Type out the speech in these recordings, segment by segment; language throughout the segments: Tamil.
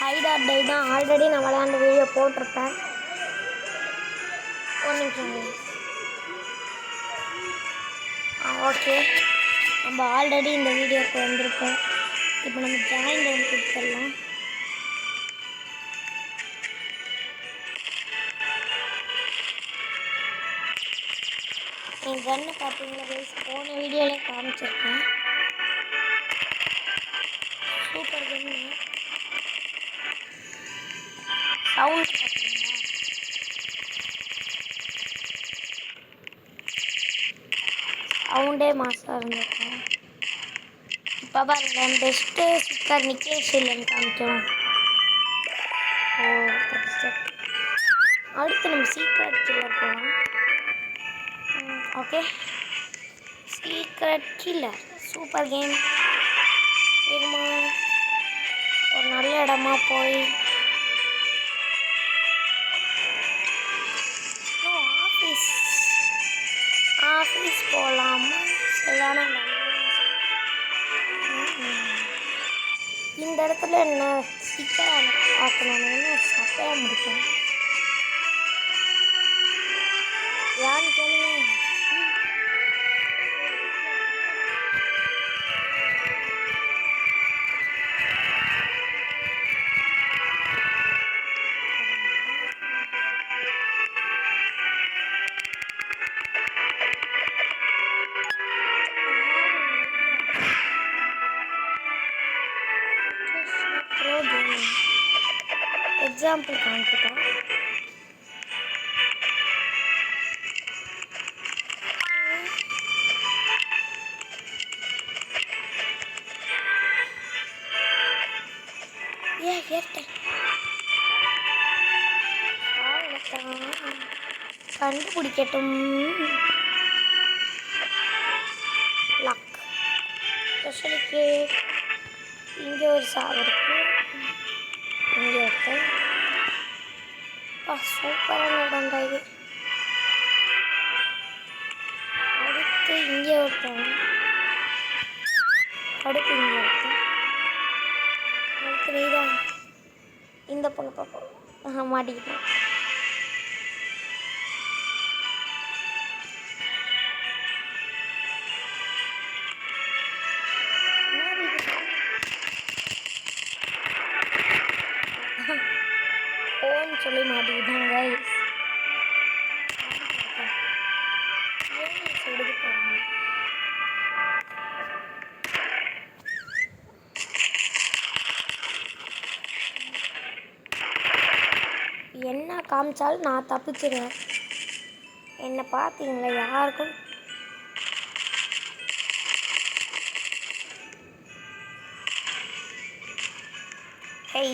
ஹைட் ஆர் டை தான் ஆல்ரெடி நான் விளையாண்ட வீடியோ போட்டிருப்பேன். ஒரு நிமிஷம். ஓகே, நம்ம ஆல்ரெடி இந்த வீடியோக்கு வந்திருக்கோம். இப்போ நம்ம ஜாயின் ஒன்று கொடுத்துடலாம். என் கண்ணை பார்த்தீங்களா கைஸ், போன வீடியோவில் காமிச்சிருக்கேன். சூப்பர் கன்னு. சவுண்ட் பார்த்தீங்களா, சவுண்டே மாசாக இருந்திருக்கும். இப்போ பாருங்க, பெஸ்ட்டு ஸ்டிக்கர் நிக்கேஷ் இல்லைன்னு காமிக்கிறோம். அடுத்து நம்ம சீக்ரெட் கில்லர் போகலாம். Okay, secret killer super game. இருமா, ஒரு நல்ல இடமா போய் ஆஃபீஸ் போகலாமா? சரியான இந்த இடத்துல என்ன சீக்கிரம் ஆக்கணும்னு சட்டையாக முடிக்கும். யான்னு கேளுங்க. எக்ஸாம்பிள் காமிக்கிட்டோம். ஏட்டேன் கண்டுபிடிக்கட்டும். லக் ஸ்பெஷலுக்கு இங்கே ஒரு சாவு இருக்கு, இங்கே ஒருத்தர். சூப்பரான இடம் தான் இது. அடுத்து இங்கே ஒருத்தன், அடுத்து இங்கே ஒருத்தன், அடுத்து நீதான். இந்த பொண்ணு பார்ப்போம். மாட்டிக்கிட்டேன். ஓன்னு சொல்லி மாட்டிக்கிட்டாங்க கைஸ். என்ன காமிச்சாலும் நான் தப்பிச்சிடுவேன். என்னை பார்த்தீங்களா யாருக்கும்?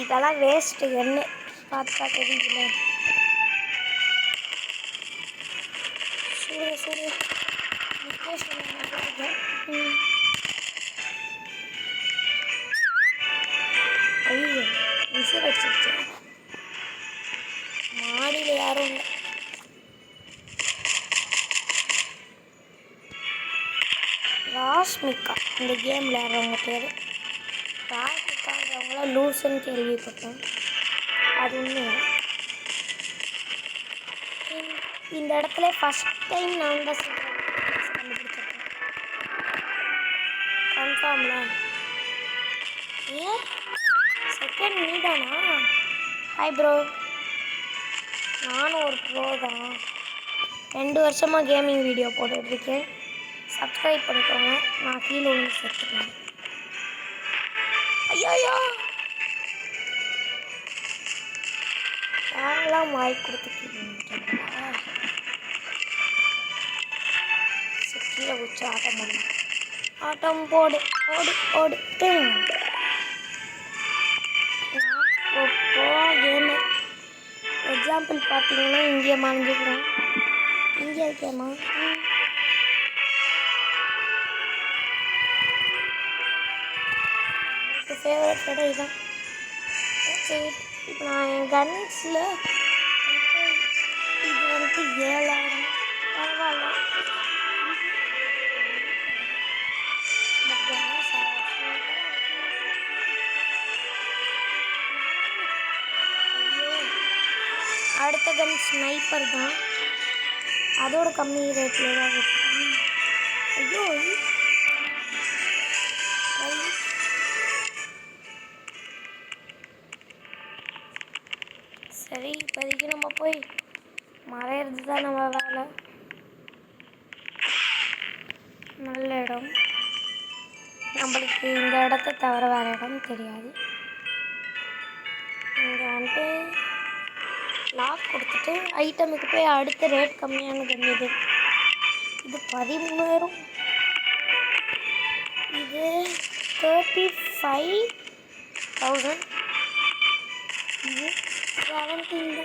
இதெல்லாம் வேஸ்ட்டு. என்ன பார்த்தா தெரியல. சூரிய ஐயோ, விசில் அடிச்சிருச்சு. மாடியில் யாரும் இல்லை. ராஷ்மிகா இந்த கேம் விளையாடுறவங்க பேர். ராஷ்மிகான்றவங்களாம் லூசுன்னு கேள்விப்பட்டேன். அது உண்மையா? இந்த இடத்துல ஃபஸ்ட் டைம் நான் தான் கண்டுபிடிச்சிருக்கேன். கன்ஃபார்ம்ல ஏன் செகண்ட் நீ தானா? ஹாய் ப்ரோ, நானும் ஒரு ப்ரோ தான். 2 வருஷமாக கேமிங் வீடியோ போட்டுட்ருக்கேன். சப்ஸ்கிரைப் பண்ணிக்கோங்க. நான் கீழே ஒன்று சேர்த்துக்கேன். ஐயோ, யாரெல்லாம் வாய் கொடுத்துட்டீங்க? கீழே வச்சு ஆட்டம் பண்ண ஆட்டம் போடு ஓடு ஓடு. கேமு எக்ஸாம்பிள் பார்த்தீங்கன்னா இங்கே மறைஞ்சிக்கிறேன். இங்கே இருக்கேம்மா. எனக்கு ஃபேவரட் கடை இதுதான். சரி, இப்போ நான் என் கன்ஸில் இது வந்துட்டு 7000. பரவாயில்ல. அடுத்த கன் ஸ்னைப்பர் தான், அதோட கம்மி ரேட்டில் தான் இருக்கும். ஐயோ சரி, இப்போதைக்கு நம்ம போய் மறையிறது தான் நம்ம வேலை. நல்ல இடம், நம்மளுக்கு இந்த இடத்த தவிர வேறு இடம் தெரியாது. இங்கே வந்துட்டு லாக் கொடுத்துட்டு ஐட்டமுக்கு போய் அடுத்த ரேட் கம்மியானது இருந்தது. இது 13,000, இது 35,000, இது 17.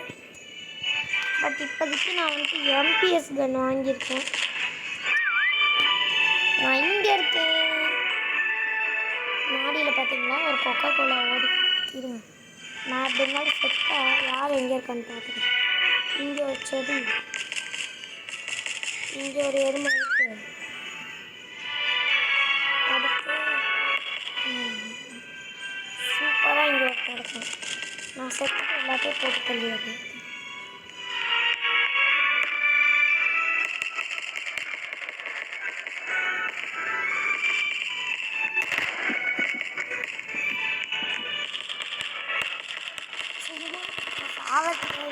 பட் இப்போதைக்கு நான் வந்துட்டு எம்பிஎஸ் கன் வாங்கியிருக்கேன். நான் இங்கே இருக்கேன். மாடியில் பார்த்தீங்களா ஒரு கொக்கோ கோலா ஓடி இருங்க. நான் அப்படி இருந்தாலும் செட்டா யார் எங்கே இருக்கான்னு பார்த்துக்கிறேன். இங்கே ஒரு செடி, இங்கே ஒரு எருமை இருக்கு. அடுத்து சூப்பராக இங்கே ஒரு கிடக்கும். நான் செட்டு எல்லாத்தையும் போட்டு தள்ளி வரேன்.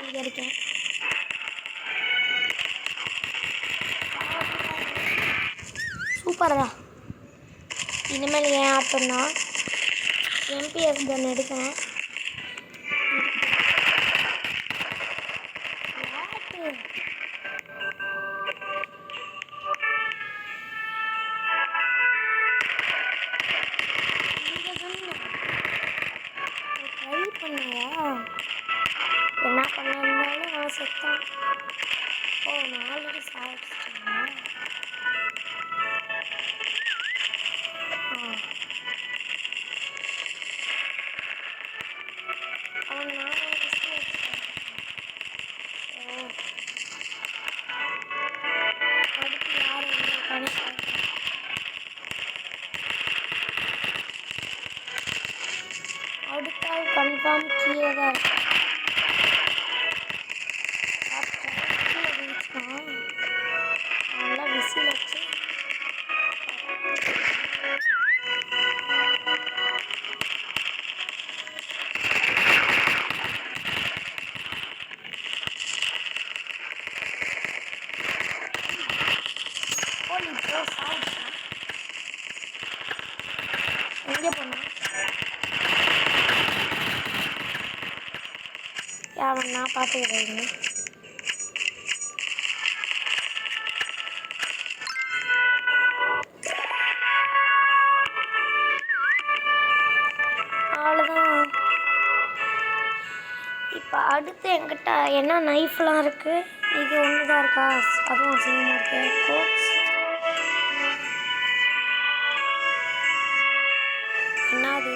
இங்கே இருக்கேன். சூப்பரா. இனிமேல் ஏன் ஆட்டம்னா எம்பிஎஸ் கன் எடுக்கிறேன். ட்ரை பண்ணியா என்ன பண்ணிருந்தாலும் அவன் செத்தான். ஓ, நான் ஆல்ரெடி சாப்பிட்டேன். அவன் நானே அடுத்து யார் அடுத்தால் கன்ஃபார்ம் கீழே தான் இருக்கு. நல்லா விசில் வச்சு எங்கே போனா அவன் நான் பார்த்துக்கிறேன். அவ்வளோதான். இப்போ அடுத்து என்கிட்ட என்ன நைஃப்லாம் இருக்குது. இது ஒன்று தான் இருக்கா, அதுவும் அசிங்கமாக இருக்குது. கோட்ஸ் என்னது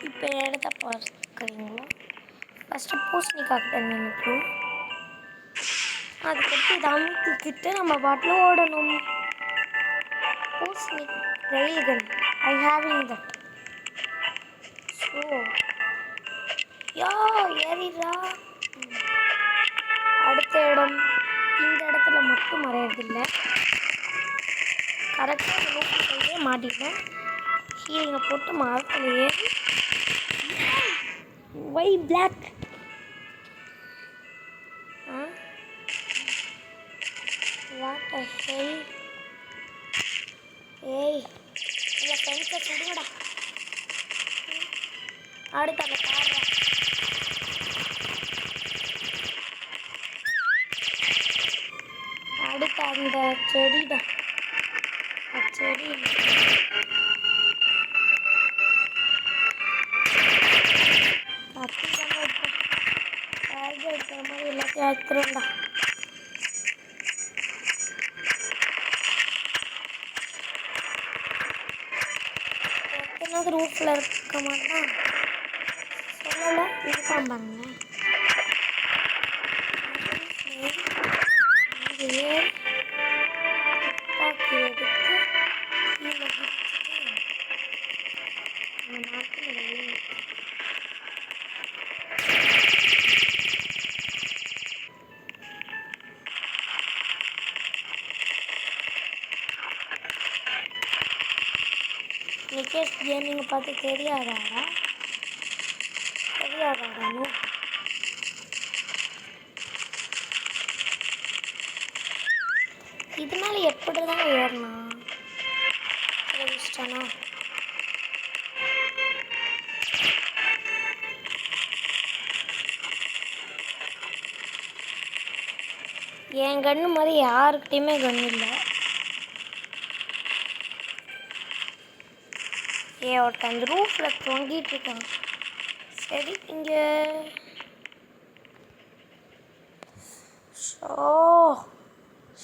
இப்போ இடத்த பார்க்குறீங்களா? ஃபஸ்ட்டு பூசணிக்காய் நினைப்போம். அதுக்கடுத்து இதை அமுத்திக்கிட்டு நம்ம பாட்டில் ஓடணும். பூசணி ரெயில்கள் ஐ ஹேவிங் தட். ஸோ யா ஏறிடா. அடுத்த இடம் இந்த இடத்துல மட்டும் மறையறதில்லை. கரெக்டாக நோக்கி சைடே மாட்டிட்டேன். ஹீலிங்கை போட்டு மரத்தில் ஏறி ஒய் பிளாக். வாட் த ஹெல். ஏய், இந்த ஃப்ரெண்ட்ஸை சுடுங்கடா. அடுத்து அந்த காரை அடுத்து அந்த செடிடா. செடி கத்தி தாங்க எடுக்கிற மாதிரி எடுத்துருண்டா. எத்தனாவது ரூஃபில் இருக்க மாட்டான் சொல்லலை இருக்கான் பாருங்க. இது துப்பாக்கி எடுத்து கீழே அந்த நாட்டில் நிகேஷ் கேமிங்கை பார்த்து தெரியாதாடா இது மேலே எப்படி தான் ஏறனா தெரிஞ்சிட்டானா? என் கண்ணு மாதிரி யாருக்கிட்டையுமே கண்ணு இல்லை. ஒருத்தன் அந்த ரூஃபில் தொங்கிட்டு இருக்கான். சரி இங்கே ஷோ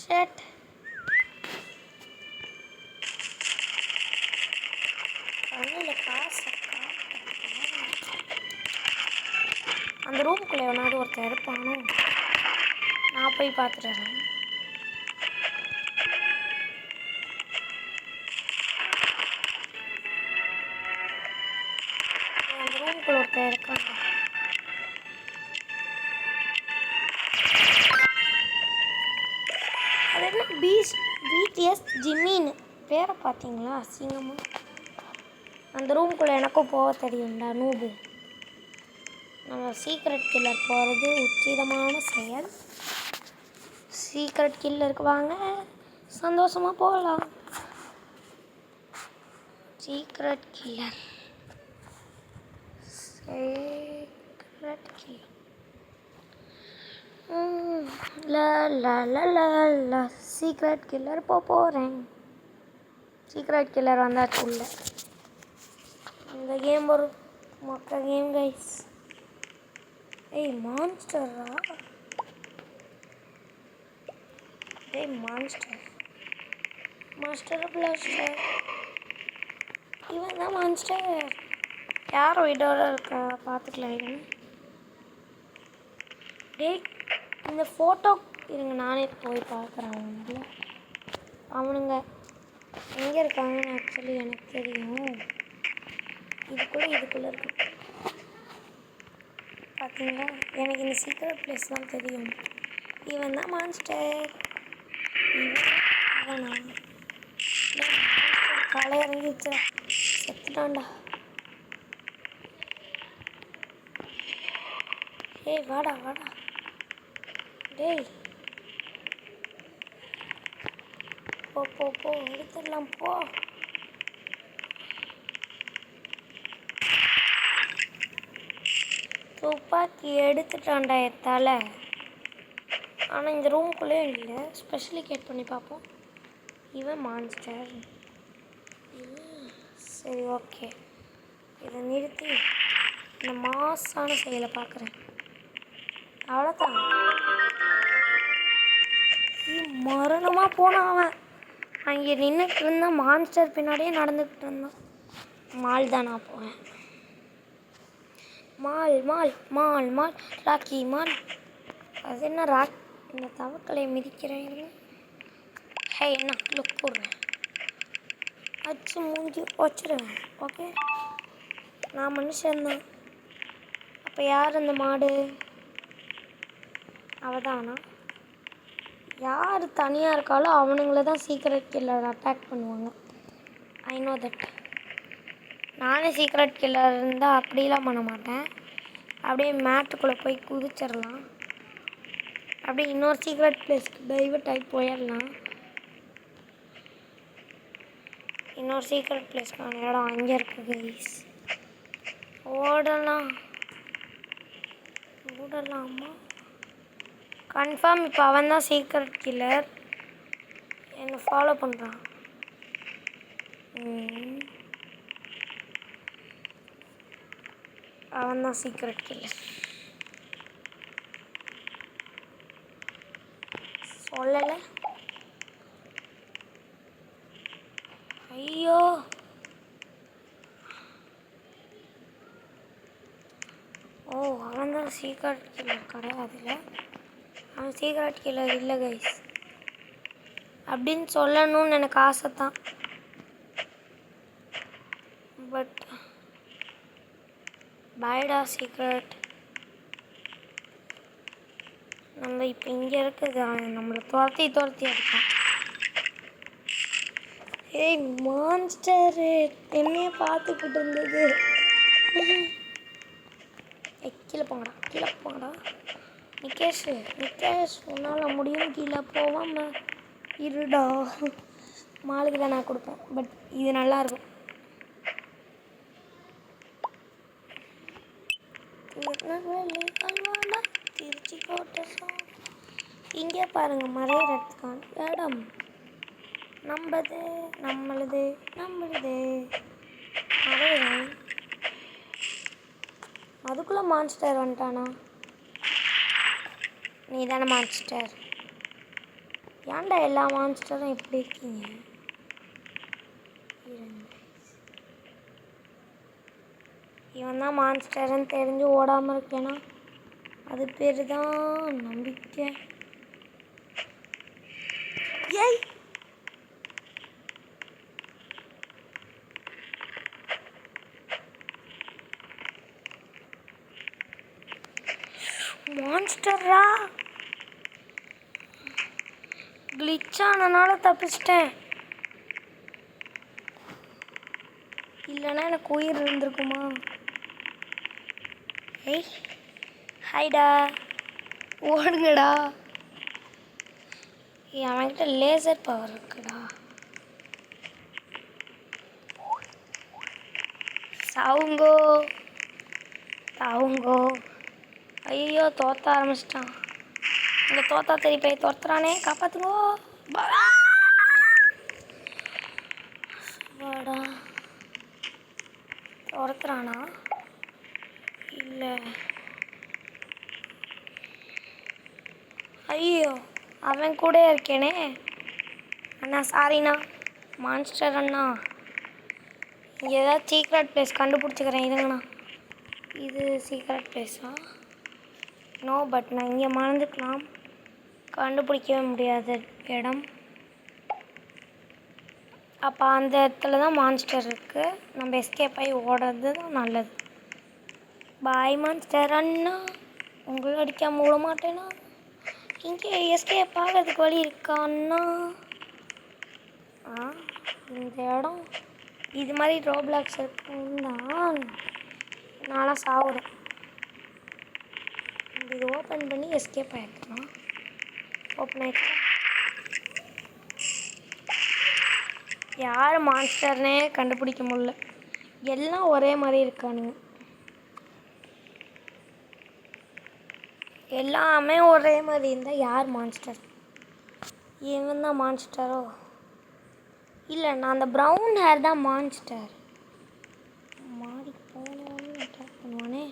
ஷட் கண்ணில் காசு அந்த ரூமுக்குள்ளே எவனாவது ஒருத்தன் இருப்பானோ? நான் போய் பார்த்துட்டு அந்த ரூமுக்குள்ள ஒருத்தன் இருக்காங்க. அது என்ன பிடிஎஸ் ஜிம்மின்னு பேரை பார்த்தீங்களா? அசிங்கமாக. அந்த ரூமுக்குள்ளே எனக்கும் போக தெரியும்டா நூபு. நம்ம சீக்ரெட் கில்லர் போகிறது உச்சிதமான செயல். சீக்ரெட் கில்லருக்கு வாங்க சந்தோஷமாக போகலாம். சீக்ரெட் கில்லர் சீக்ரெட் கில்லர் போகிறேன். சீக்ரெட் கில்லர் வந்தாச்சு உள்ள. இந்த கேம் ஒரு மொக்க கேம் கைஸ். ஏய் மான்ஸ்டரா? ஏய் மாஸ்டர் பிளாஸ்டர் இவன் தான் மான்ஸ்டர். யாரோ வீடோட இருக்கா பார்த்துக்கலாம். டேய் இந்த ஃபோட்டோ இருங்க நானே போய் பார்க்குறேன். அவனுங்க எங்கே இருக்காங்கன்னு ஆக்சுவலி எனக்கு தெரியும். இதுக்குள்ளே இருக்கு பார்த்தீங்களா? எனக்கு இந்த சீக்ரெட் பிளேஸ் தான் தெரியும். இவன் தான் மான்ஸ்டர். இவனா காலை இறங்கிச்சா செத்துட்டான்டா. ஏய் வாடா டேய் போ எடுத்துடலாம் போ. துப்பாக்கி எடுத்துட்டான்டா எத்தால. ஆனால் இந்த ரூமுக்குள்ளே இல்லை. ஸ்பெஷலிகேட் பண்ணி பார்ப்போம். இவன் மான்ஸ்டர். சரி ஓகே, இதை நிறுத்தி இந்த மாசான செயலை பார்க்குறேன். அவ்வளோதான். மரணமாக போனான் அவன். அங்கே நின்றுட்டு இருந்தான். மான்ஸ்டர் பின்னாடியே நடந்துக்கிட்டு இருந்தான். மால் தான் நான் போவேன். Mall rocky mall. அது என்ன ராக்? இந்த தவக்கலையை மிதிக்கிறேன். ஹே என்ன லுக் போடுறேன். அச்சு மூஞ்சி வச்சிருவேன். ஓகே நான் மனுஷன்தான். அப்போ யார் அந்த மாடு? அவதானா? யார் தனியாக இருக்காலோ அவனுங்கள தான் சீக்ரெட் கில்லர் அட்டாக் பண்ணுவாங்க. I know that. நானே சீக்ரெட் கில்லர் இருந்தால் அப்படிலாம் பண்ண மாட்டேன். அப்படியே மேட்டுக்குள்ளே போய் குதிச்சிடலாம். அப்படியே இன்னொரு சீக்ரெட் பிளேஸ்க்கு டைவர்ட் ஆகி போயிடலாம். இன்னொரு சீக்ரெட் பிளேஸ்க்கான இடம் அங்கே இருக்குது கைஸ். ஓடலாமா? கன்ஃபார்ம் இப்போ அவன் தான் சீக்ரெட் கில்லர். என்னை ஃபாலோ பண்ணுறான். அவன் தான் சீக்ரெட் கில்லர். கொல்லல. ஐயோ ஓ அவன் தான் சீக்ரெட் கில்லர் கிடையாதுல்ல. அவன் சீக்ரெட் கில்லர் இல்லை கைஸ் அப்படின்னு சொல்லணும்னு எனக்கு ஆசை தான். பட் பாய்டா சீக்ரெட். நம்ம இப்போ இங்கே இருக்குது. நம்மளை துரத்தி அடிப்பான். ஏய் மான்ஸ்டரு என்னையே பார்த்துக்கிட்டு இருந்தது. கீழே போங்கடா. நிகேஷ் உன்னால் முடியும். கீழே போவாம இருடா. மாலுக்கு தான் நான் கொடுப்பேன். பட் இது நல்லாயிருக்கும். திருச்சி கோட்டை இங்கே பாருங்கள் மறையிற இடத்துக்கான இடம் நம்மளுது மறையிறேன். அதுக்குள்ளே மான்ஸ்டர் வந்துட்டானா? நீ தானே மான்ஸ்டர். ஏன்டா எல்லா மான்ஸ்டரும் இப்படி இருக்கீங்க? இவன் தான் மான்ஸ்டர்ன்னு தெரிஞ்சு ஓடாமல் இருக்கேனா அது பேர் தான் நம்பிக்கை. ஏய் மான்ஸ்டரா கிளிச்சானனால தப்பிச்சிட்டேன். இல்லைன்னா எனக்கு உயிர் இருந்திருக்குமா? ஏய் ஹைடா ஓடுங்கடா. அவன்கிட்ட லேசர் பவர் இருக்குடா. சாவுங்கோ. ஐயோ தோத்த ஆரம்பிச்சிட்டான். இந்த தோத்தா தெரிய போய் துரத்துறானே. காப்பாத்துங்கோ. வாடா. துரத்துறானா இல்லை? ஐயோ அவன் கூட இருக்கேனே. அண்ணா சாரிண்ணா மான்ஸ்டர் அண்ணா. இங்கே ஏதாவது சீக்ரெட் பிளேஸ் கண்டுபிடிச்சிக்கிறேன் இருங்கண்ணா. இது சீக்ரெட் பிளேஸா? நோ பட் நான் இங்கே மறந்துக்கலாம். கண்டுபிடிக்கவே முடியாத இடம். அப்போ அந்த இடத்துல தான் மான்ஸ்டர் இருக்குது. நம்ம எஸ்கேப் ஆகி ஓடுறது தான் நல்லது. பாய் மான்ஸ்டர் அண்ணா. உங்களை அடிக்காமல் விட மாட்டேனா? இங்கே எஸ்கேப் ஆகிறதுக்கு வழி இருக்கா அண்ணா? இந்த இடம் இது மாதிரி ரோப்ளாக்ஸ் இருக்குன்னா நான்லாம் சாவுறேன். இது ஓப்பன் பண்ணி எஸ்கேப் ஆகிருக்கணும். ஓப்பன் ஆகிடுச்சு. யார் மான்ஸ்டர்னே கண்டுபிடிக்க முடியல. எல்லாம் ஒரே மாதிரி இருக்கானுங்க. எல்லாமே ஒரே மாதிரி இருந்தால் யார் மான்ஸ்டர்? இவன் தான் மான்ஸ்டரோ? இல்லை நான் அந்த ப்ரௌன் ஹேர் தான் மான்ஸ்டர். மாடி போனவனே அட்டாக் பண்ணுவானே.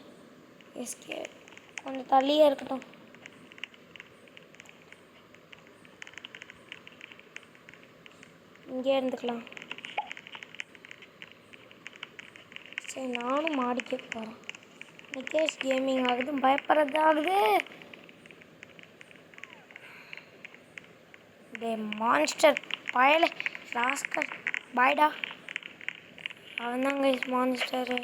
எஸ்கே கொஞ்சம் தள்ளியே இருக்கட்டும். இங்கே இருந்துக்கலாம். சரி நானும் மாடிக்க போகிறேன். நிகேஷ் கேமிங் ஆகுது. பயப்படுறதாகுது. டே மான்ஸ்டர் பயலே ராஸ்கல். பாய்டா. அவன் தாங்க மான்ஸ்டரு.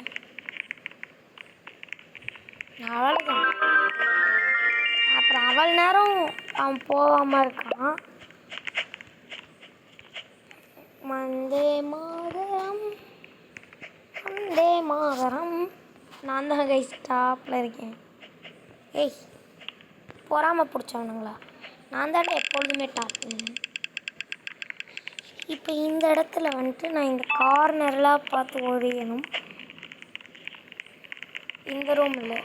அவ்வளோதான். அப்புறம் அவ்வளோ நேரம் அவன் போகாமல் இருக்கான். வந்தே மாதரம். நான் தான் கை ஸ்டாப்பில் இருக்கேன். ஏய் பொறாமல் பிடிச்சவனுங்களா? நான் தானே எப்பொழுதுமே டாப். இப்போ இந்த இடத்துல வந்துட்டு நான் இந்த கார்னர்லாம் பார்த்து ஓடியணும். இந்த ரூம் இல்லை.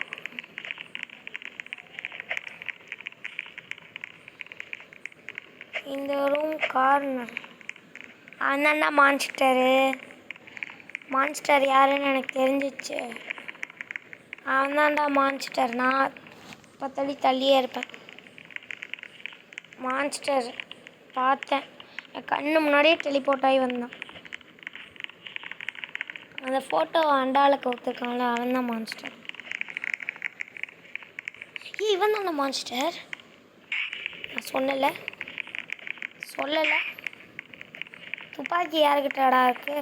இந்த ரூம் கார்னர். அண்ணா மான்ஸ்டர் யாருன்னு எனக்கு தெரிஞ்சிச்சு. அவன் தான்டா மான்ஸ்டர். நான் 10 அடி தள்ளியே இருப்பேன். மான்ஸ்டர் பார்த்தேன், என் கண்ணு முன்னாடியே டெலிபோர்ட் ஆகி வந்தான். அந்த ஃபோட்டோ அண்டாவில் கவுத்துருக்கான்ல, அவன் தான் மான்ஸ்டர். இவன் தானே மான்ஸ்டர்? நான் சொல்லலை. துப்பாக்கி யாருக்கிட்டடா இருக்கு?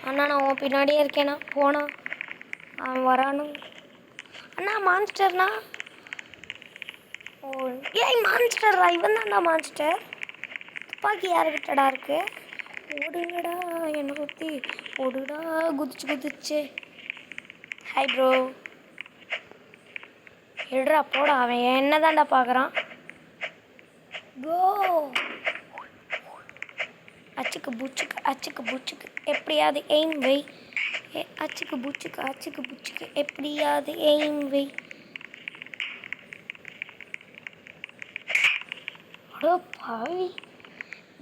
அண்ணா நான் உன் பின்னாடியே இருக்கேண்ணா, போனா அவன் வரானு. அண்ணா மான்ஸ்டர்னா? ஓ ஏய் மான்ஸ்டர்ரா, இவன் தான்டா மான்ஸ்டர். துப்பாக்கி யாருக்கிட்டடா இருக்கு? ஓடுங்கடா என்னை சுற்றி ஓடுடா, குதிச்சு. Hi bro. எடுறா போடா, அவன் என்ன தான்டா பார்க்குறான். கோ அச்சுக்கு புச்சுக்கு எப்படியாவது எய்ம் வை. அச்சுக்கு புச்சுக்கு எப்படியாவது எய்ம் வை. அடோ பாவி,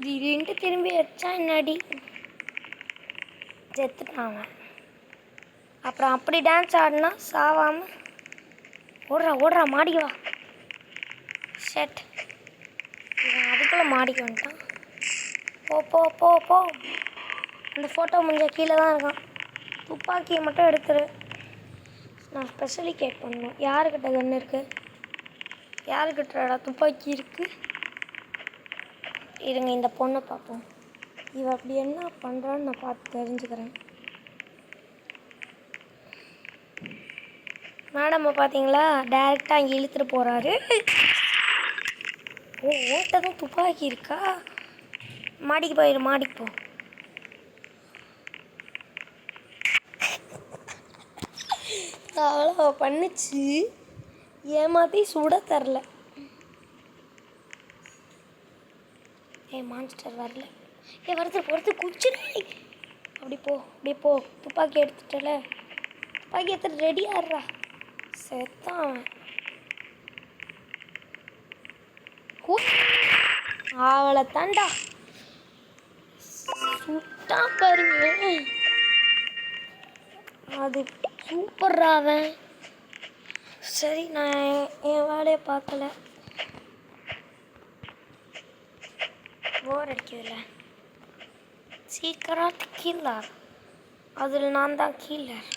திடீர்னு திரும்பி வச்சா என்னடி செத்துட்டாங்க. அப்புறம் அப்படி டான்ஸ் ஆடினா சாவாமல் ஓடுறா மாடிக்கு வா. ஷட், இவன் அதுக்குள்ளே மாடிக்கு வந்துட்டான். போ. அந்த ஃபோட்டோ முடிஞ்ச கீழே தான் இருக்கான். துப்பாக்கியை மட்டும் எடுத்துரு. நான் ஸ்பெஷலி கேட் பண்ணணும். யாருக்கிட்ட கன்று இருக்குது? யாருக்கிட்டடா துப்பாக்கி இருக்குது? இருங்க இந்த பொண்ணை பார்ப்போம். இவ அப்படி என்ன பண்ணுறான்னு நான் பார்த்து தெரிஞ்சுக்கிறேன். மேடம் பார்த்தீங்களா, டைரெக்டாக அங்கே இழுத்துட்டு போகிறாரு. ஓ ஓட்டதும் துப்பாக்கி இருக்கா? மாடிக்கு போ. அவ்வளோ பண்ணிச்சு, ஏமாற்றி சுட தரல. மான்ஸ்டர் வரல. வருது குச்சிடு. அப்படியே போ. துப்பாக்கி எடுத்துட்டல, துப்பாக்கி எடுத்துட்டு ரெடி ஆடுறா. செத்தான் அவளை தாண்டா சுட்டா பாருங்க. அது சூப்பர்ரா அவன். சரி நான் என் வேலையை பார்க்கல, போர் அடிக்குதுல்ல. சீக்கிரம் கில்லர், அதில் நான் தான் கில்லர்.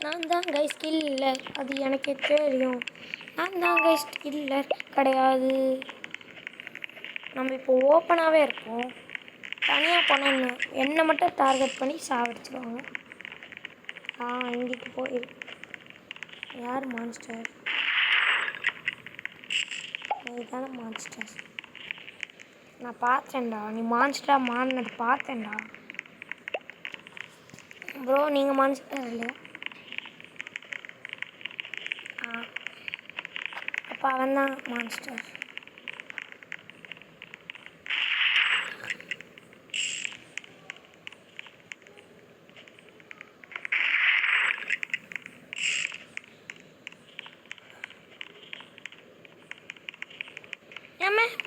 நான் தான் கைஸ் கில்லர், அது எனக்கே தெரியும். நான் தான் கைஸ் கில்லர் கிடையாது. நம்ம இப்போ ஓப்பனாகவே இருப்போம். தனியாக போனோன்னு என்னை மட்டும் டார்கெட் பண்ணி சாவடிச்சிடுவாங்க. இங்கிட்டு போய் யார் மான்ஸ்டர்? நீ தானே மான்ஸ்டர். நான் பார்த்தேன்டா, நீ மான்ஸ்டராக மாறினது பார்த்தேன்டா. ப்ரோ நீங்கள் மான்ஸ்டர் இல்லையா? அப்போ அவன் தான் மான்ஸ்டர்.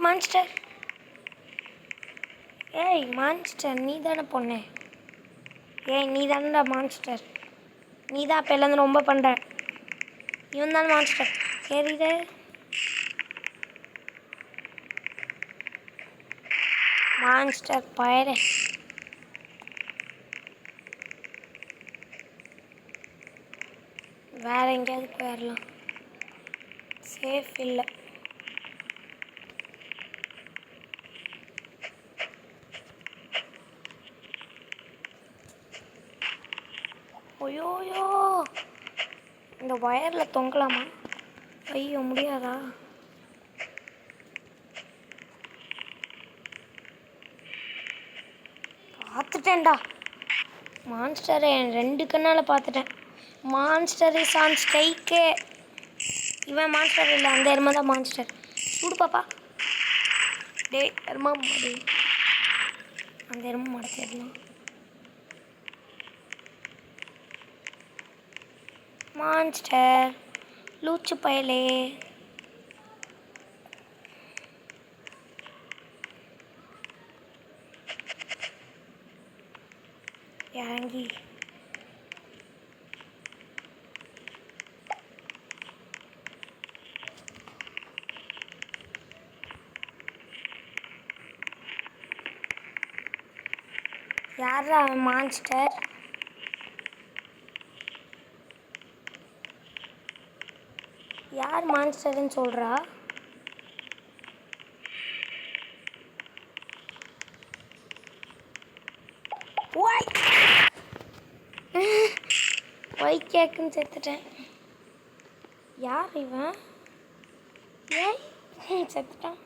மான்ஸ்டர், ஏய் மான்ஸ்டர் நீ தானே பொண்ணு? நீ தானடா மான்ஸ்டர். நீ தான் அப்போலேருந்து ரொம்ப பண்ணுற. இவன் தானே மான்ஸ்டர். சரிதே மான்ஸ்டர் பயரே. வேற எங்கேயாவது போயிடலாம், சேஃப் இல்லை. ஐயோயோ, இந்த ஒயரில் தொங்கலாமா? ஐயோ முடியாதா? பார்த்துட்டேன்டா மான்ஸ்டரை, என் 2 கண்ணால் பார்த்துட்டேன். Monster is on strike. இவன் மான்ஸ்டர் இல்லை, அந்த எருமை தான் மான்ஸ்டர். சூடு பாப்பா. டே எருமா மாடு, அந்த எருமை மாட தேடலாம். மான்ஸ்டர் லூச்சு பயலே. இறங்கி யாரா அவன் மான்ஸ்டர்? யார் மான்ஸ்டர்னு சொல்கிறா? ஒய் கேக்குன்னு செத்துட்டேன். யார் இவன்? ஏய் செத்துட்டான்.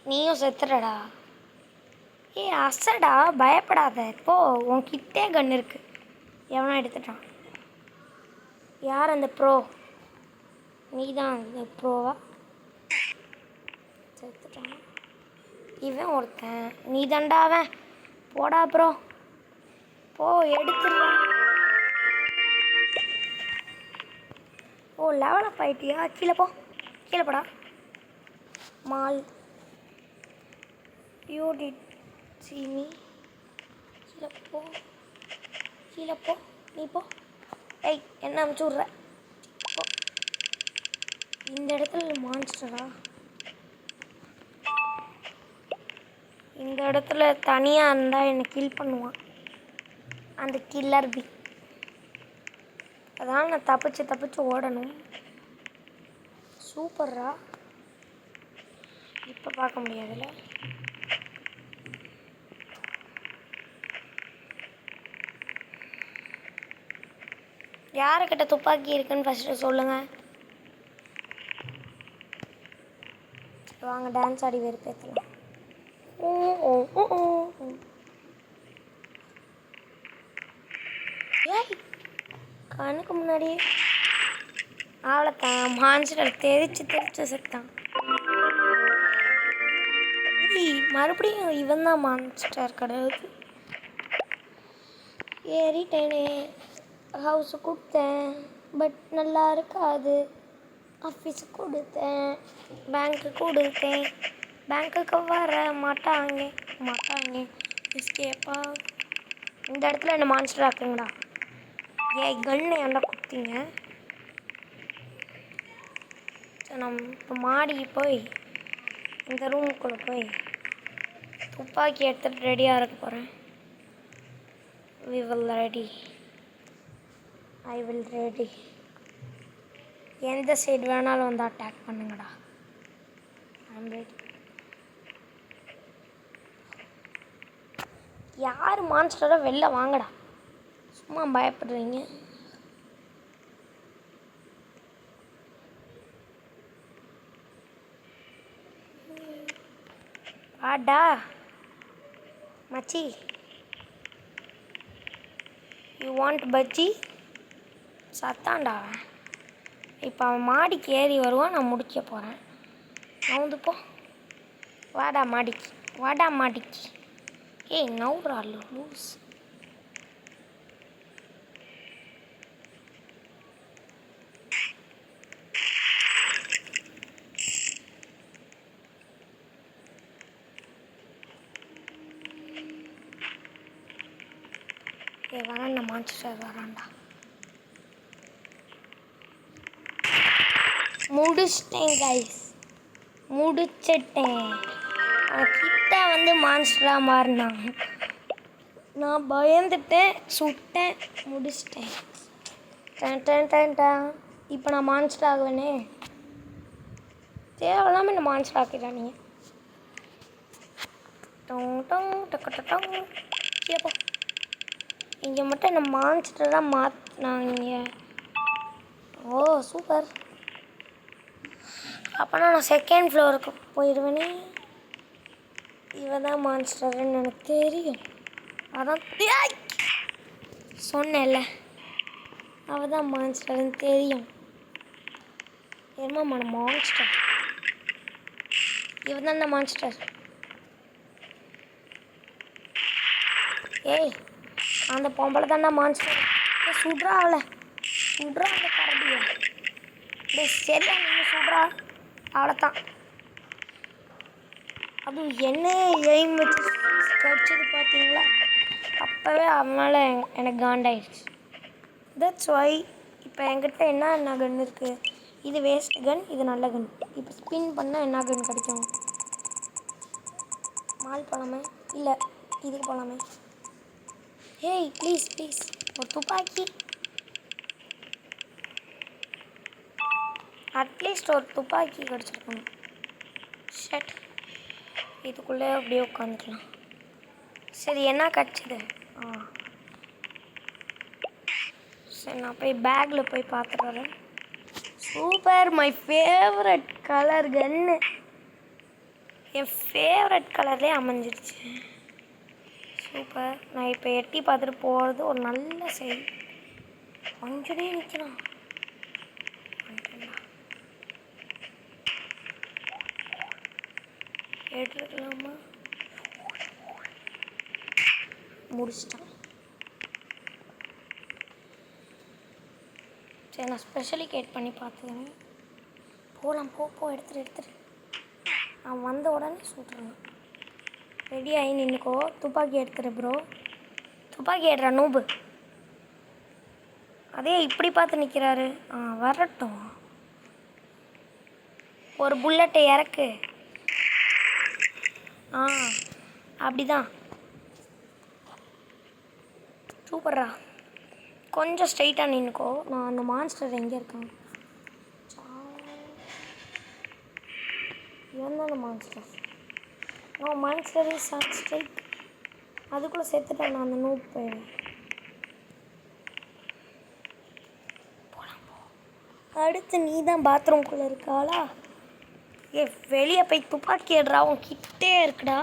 நீயும் செத்துடடா. ஏய் அசடா, பயப்படாத. இப்போ உன்கிட்டே கன் இருக்கு. எவனா எடுத்துட்டான். யார் அந்த ப்ரோ? நீ தான் அந்த ப்ரோவா? செத்துட்டான். இவன் ஒருத்தன். நீ தாண்டா அவன். போடா ப்ரோ, போ எடுத்துடலாம். ஓ லெவலப் ஆயிட்டியா? கீழே போ, கீழே போடா. Mall you did see me. கீழே போ, கீழே போ, நீ போ. ஏய் என்ன அமுச்சு விட்ற? போ. இந்த இடத்துல மான்ஸ்டரா? இந்த இடத்துல தனியாக இருந்தால் என்னை கில் பண்ணுவான் அந்த கில்லர் பி. அதனால் நான் தப்பிச்சு ஓடணும். சூப்பர்ரா. இப்போ பார்க்க முடியாதுல்ல. யாருக்கிட்ட துப்பாக்கி இருக்குன்னு ஃபஸ்ட்டு சொல்லுங்கள். வாங்க டான்ஸ் ஆடி வெறுப்பேற்றலாம். ஓ ஓ ஓ ஓ. ஏய் கண்ணுக்கு முன்னாடியே அவ்வளோத்தான். மான்ஸ்டர் தெரிச்சு செத்தான். மறுபடியும் இவன் தான் மான்ஸ்டர் கிடையாது. ஏறிட்டேனே. ஹவுஸு கொடுத்தேன் பட் நல்லா இருக்காது. ஆஃபீஸு கொடுத்தேன், பேங்க்கு கொடுத்தேன், பேங்க்குக்கு வர மாட்டாங்க. எஸ்கேப்பா. இந்த இடத்துல என்ன மான்ஸ்டர் ஆக்குங்கடா. ஏன் கன்னு என்ன கொடுத்தீங்க? நம்ம இப்போ மாடி போய் இந்த ரூமுக்குள்ளே போய் துப்பாக்கி எடுத்துகிட்டு ரெடியாக இருக்க போகிறேன். I will ready. எந்த சைடு வேணாலும் வந்து அட்டாக் பண்ணுங்கடா. I'm ready. யார் மான்ஸ்டரை வெளில வாங்கடா. சும்மா பயப்படுறீங்க. வாடா மச்சி. You want bajji? சத்தாண்டா. இப்போ அவன் மாடிக்கு ஏறி வருவான், நான் முடிக்க போகிறேன். நவுந்து போ. வாடா மாடிக்கு. ஏய் நவுறா லூஸ். வரான்டா மான்ஸ்டர் வரான்டா. முடிச்சிட்டேன் கைஸ், முடிச்சிட்டேன். கிட்ட வந்து மான்ஸ்டராக மாறினான். நான் பயந்துட்டேன், சுட்டேன், முடிச்சிட்டேன். இப்போ நான் மான்ஸ்டர் ஆகுவேனே. தேவையில்லாமல் என்ன மான்ஸ்டர் ஆக்கிட்டான் நீங்கள். கேப்போ இங்கே மட்டும் என்ன மான்ஸ்டராக மாற்றினாங்க. ஓ சூப்பர். அப்போனா நான் செகண்ட் ஃப்ளோருக்கு போயிடுவேனே. இவன் தான் மான்ஸ்டர்ன்னு எனக்கு தெரியும். அதான் சொன்னேன்ல, அவள் தான் மான்ஸ்டர்ன்னு தெரியும். என்னம்மா மான்ஸ்டர்? இவன் தான் மான்ஸ்டர். ஏய் அந்த பொம்பளை தானே மான்ஸ்டர். சுட்ரா அவளை, சுட்ரா அந்த கரடியை. சரியா நீங்கள் சுட்ரா, அவ்வளோத்தான். அதுவும் என்ன எய்ம் வச்சு கடிச்சது பார்த்தீங்களா? அப்போவே அவனால் எனக்கு காண்டாயிடுச்சு. தட்ஸ் ஒய் இப்போ என்கிட்ட என்ன கன் இருக்குது. இது வேஸ்ட் கன், இது நல்ல கன். இப்போ ஸ்பின் பண்ணால் என்ன கன் கிடைக்கும்? மால் போகலாமே, இல்லை இதுக்கு போகலாமே. ஏய் ப்ளீஸ் ப்ளீஸ் ஒரு துப்பாக்கி, அட்லீஸ்ட் ஒரு துப்பாக்கி கிடச்சிருக்கணும். ஷட், இதுக்குள்ளே அப்படியே உட்காந்துக்கலாம். சரி என்ன கிடச்சிது? சரி நான் போய் பேக்கில் போய் பார்த்துட்டு வரேன். Super, my favourite colour gun. என் ஃபேவரட் கலர்லேயே அமைஞ்சிருச்சு. சூப்பர். நான் இப்போ எட்டி பார்த்துட்டு போகிறது ஒரு நல்ல செயல். கொஞ்சமே நிற்கலாம். எடுத்துக்கலாமா? முடிச்சிட்டேன். சரி நான் ஸ்பெஷலிகேட் பண்ணி பார்த்துக்கிறேன். போகலாம், போ எடுத்துரு. அவன் வந்த உடனே சுட்டுறான். ரெடி ஆகி நின்றுக்கோ. துப்பாக்கி எடுத்துரு ப்ரோ. துப்பாக்கி எடுறா நூபு. அதே இப்படி பார்த்து நிற்கிறாரு. வரட்டும். ஒரு புல்லட்டை இறக்கு. அப்படிதான். சூப்பர்ரா. கொஞ்சம் ஸ்ட்ரைட்டாக நின்றுக்கோ. நான் அந்த மான்ஸ்டர் எங்கே இருக்கான்? என்னென்ன monster? Monster is on strike. அதுக்குள்ளே செத்துட்டேன் நான். அந்த நூப் போயிடுவேன். அடுத்து நீ தான் பாத்ரூம்குள்ளே இருக்காளா? வெளியே போய் துப்பாக்கி எடுறா. அவன் கிட்டே இருக்குடா.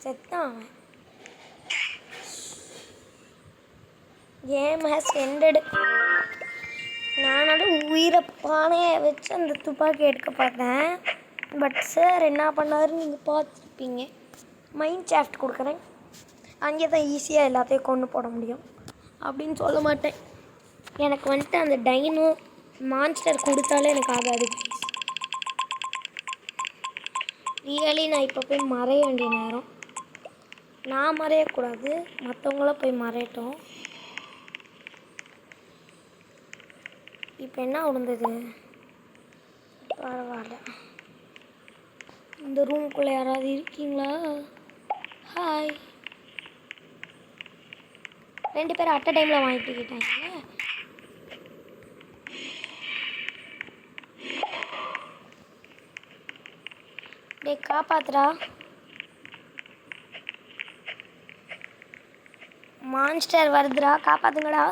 செத்தான் அவன். Game has ended. நானும் உயிரை பானையை வச்சு அந்த துப்பாக்கி எடுக்க பார்த்தேன். பட் சார் என்ன பண்ணாருன்னு நீங்கள் பார்த்துருப்பீங்க. மைண்ட் சாஃப்ட் கொடுக்குறேன். அங்கே தான் ஈஸியாக எல்லாத்தையும் கொண்டு போட முடியும் அப்படின்னு சொல்ல மாட்டேன். எனக்கு வந்துட்டு அந்த டைனோ மான்ஸ்டர் கொடுத்தாலே எனக்கு ஆகாது. ரியலி நான் இப்போ போய் மறைய வேண்டிய நேரம். நான் மறையக்கூடாது, மற்றவங்கள போய் மறையட்டும். இப்போ என்ன விழுந்தது? பரவாயில்ல. இந்த ரூம்குள்ளே யாராவது இருக்கீங்களா? ஹாய். 2 பேர் அட் அ டைமில் வாங்கிட்டுக்கிட்டாங்க. டே காப்பாத்துறா. மான்ஸ்டர் வருதுடா, காப்பாத்துங்கடா.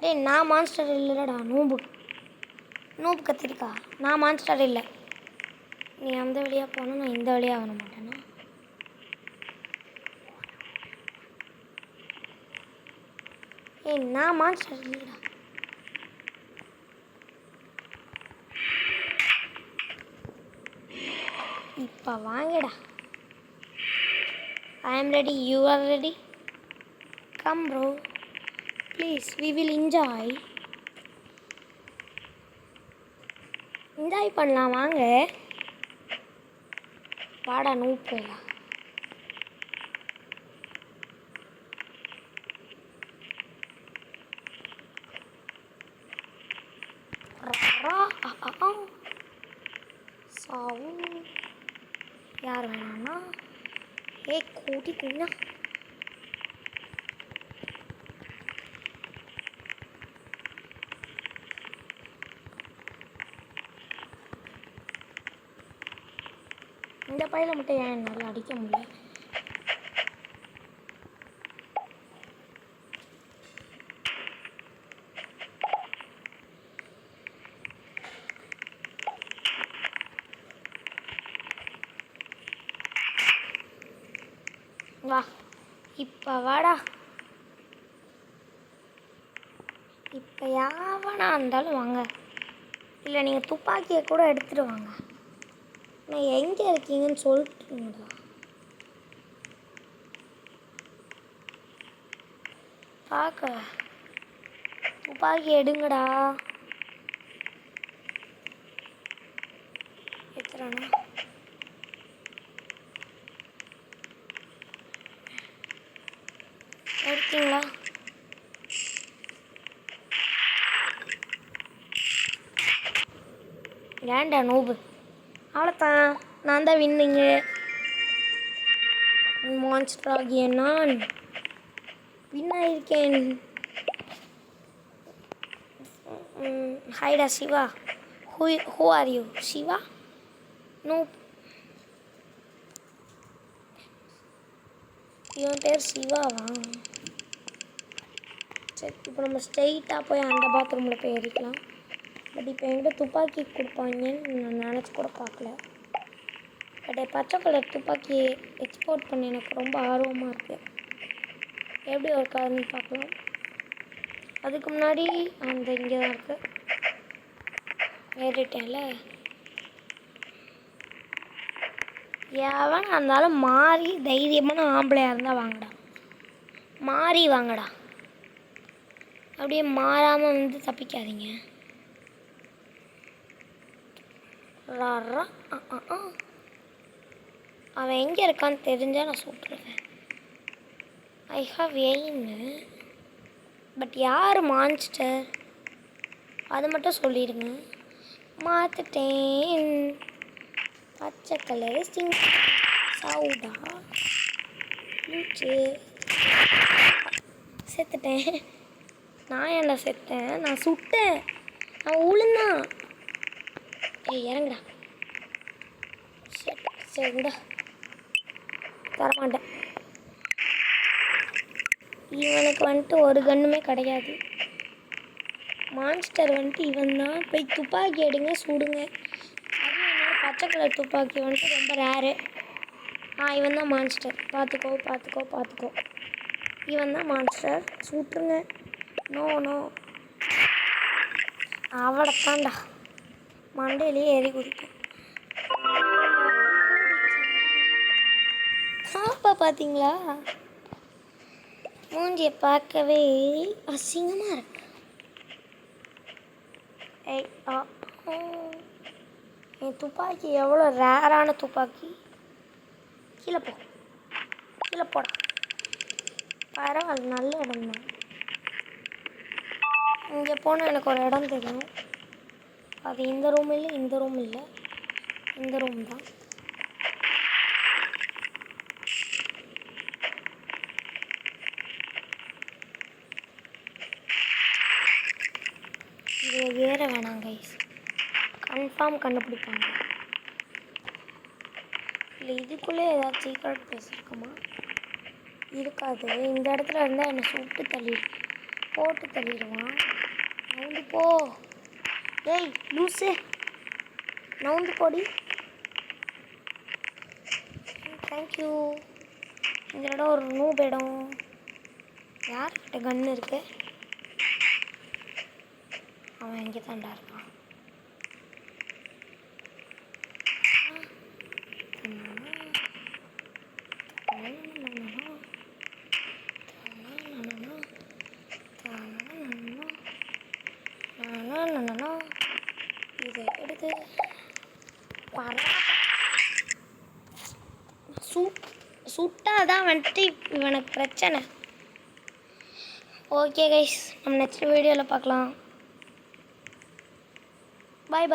டே நான் மான்ஸ்டர் இல்லைடா, நூபு கத்திரிக்கா. நான் மான்ஸ்டர் இல்லை. நீ அந்த வழியாக போனால் நான் இந்த வழியாக வர மாட்டேன்னா? நான் மான்ஸ்டர் இல்லைடா. இப்போ வாங்கடா. I am ready. You are ready? Come bro. Please, we will enjoy. Enjoy பண்ணலாம் வாங்க. வாடா நூப்பேடா. சாவு யார் வேணாம்னா கூட்டிட்டீங்கன்னா இந்த பையில மட்டும் ஏன் என்னால் அடிக்க முடியல? வா இப்போ வாடா. இப்போ யாவனா இருந்தாலும் வாங்க. இல்லை நீங்கள் துப்பாக்கியை கூட எடுத்துகிட்டு வாங்க. நான் எங்கே இருக்கீங்கன்னு சொல்லிட்டுங்களா? பார்க்க துப்பாக்கி எடுங்கடா. எடுத்துறானா? எடுத்தீங்களா? ஏன்டா நூபு? அவ்வளோத்தான், நான் தான் வின்னிங்க. மான்ஸ்டர் ஆகிய நான் வின்னாயிருக்கேன். ஹைடா Siva. Who are you Siva? No, இவன் பேர் சிவாவா? சரி, இப்போ நம்ம ஸ்ட்ரெயிட்டாக போய் அந்த பாத்ரூமில் போய் எரிக்கலாம். பட் இப்போ என்கிட்ட துப்பாக்கி கொடுப்பாங்கன்னு நான் நினச்சி கூட பார்க்கல. பட் பச்சை கலர் துப்பாக்கி எக்ஸ்போர்ட் பண்ண எனக்கு ரொம்ப ஆர்வமாக இருக்குது. எப்படி ஒர்க் ஆகுதுன்னு பார்க்கலாம். அதுக்கு முன்னாடி அந்த இங்கே தான் இருக்குது. ஏறிட்டேன்ல. எவன் இருந்தாலும் மாறி தைரியமான ஆம்பளையாக இருந்தால் வாங்கடா. மாறி வாங்கடா. அப்படியே மாறாமல் வந்து தப்பிக்காதீங்க. அவன் எங்கே இருக்கான்னு தெரிஞ்சால் நான் சுட்டுருவேன். ஐ ஹாவ் எய்ன்னு. பட் யார் மான்ஸ்டர் அது மட்டும் சொல்லிடுங்க. மாற்றிட்டேன். பச்சை கலரு சவுடா செத்துட்டேன். நான் என்ன செத்தேன்? நான் சுட்டேன். அவன் உளுந்தான். ஏய் இறங்குடா. சரிடா, தரமாட்டேன். இவனுக்கு வந்துட்டு ஒரு கன்னுமே கிடையாது. மான்ஸ்டர் வந்துட்டு இவன் தான். போய் துப்பாக்கி எடுங்க, சுடுங்க. அதுவும் என்னோட பச்சை கலர் துப்பாக்கி வந்துட்டு ரொம்ப ரேரு. இவன் தான் மான்ஸ்டர். பார்த்துக்கோ. இவன் தான் மான்ஸ்டர். சுட்டுருங்க. நோ அவடத்தாண்டா மண்டையிலேயே ஏறி குதிக்கும். பாப்பா பார்த்தீங்களா? மூஞ்சியை பார்க்கவே அசிங்கமாக இருக்கு. என் துப்பாக்கி எவ்வளோ ரேரான துப்பாக்கி. கீழே போடா. பரவாயில்ல, நல்ல இடம் தான். இங்கே போனால் எனக்கு ஒரு இடம் தெரியும். அது இந்த ரூம் இல்லை, இந்த ரூம் தான். இதில் ஏற வேணாம் கைஸ். கன்ஃபார்ம் கண்டுபிடிப்பாங்க. இல்லை இதுக்குள்ளே ஏதாவது சீக்ரெட் பேசியிருக்குமா? இருக்காது. இந்த இடத்துல இருந்தால் என்னை போட்டு தள்ளிடுவான். நவுந்து போ. ஏய் லூசு, நவுந்து போடி. தேங்க்யூ. இந்த இடம் ஒரு நூப் இடம். யார்கிட்ட கன்று இருக்கு? அவன் எங்கே தாண்டா இருக்கான்? இதை எடுத்து சுட்டாதான் வந்துட்டு இவனுக்கு பிரச்சனை. ஓகே கைஸ், நம்ம நெக்ஸ்ட் வீடியோவில் பார்க்கலாம். பாய்.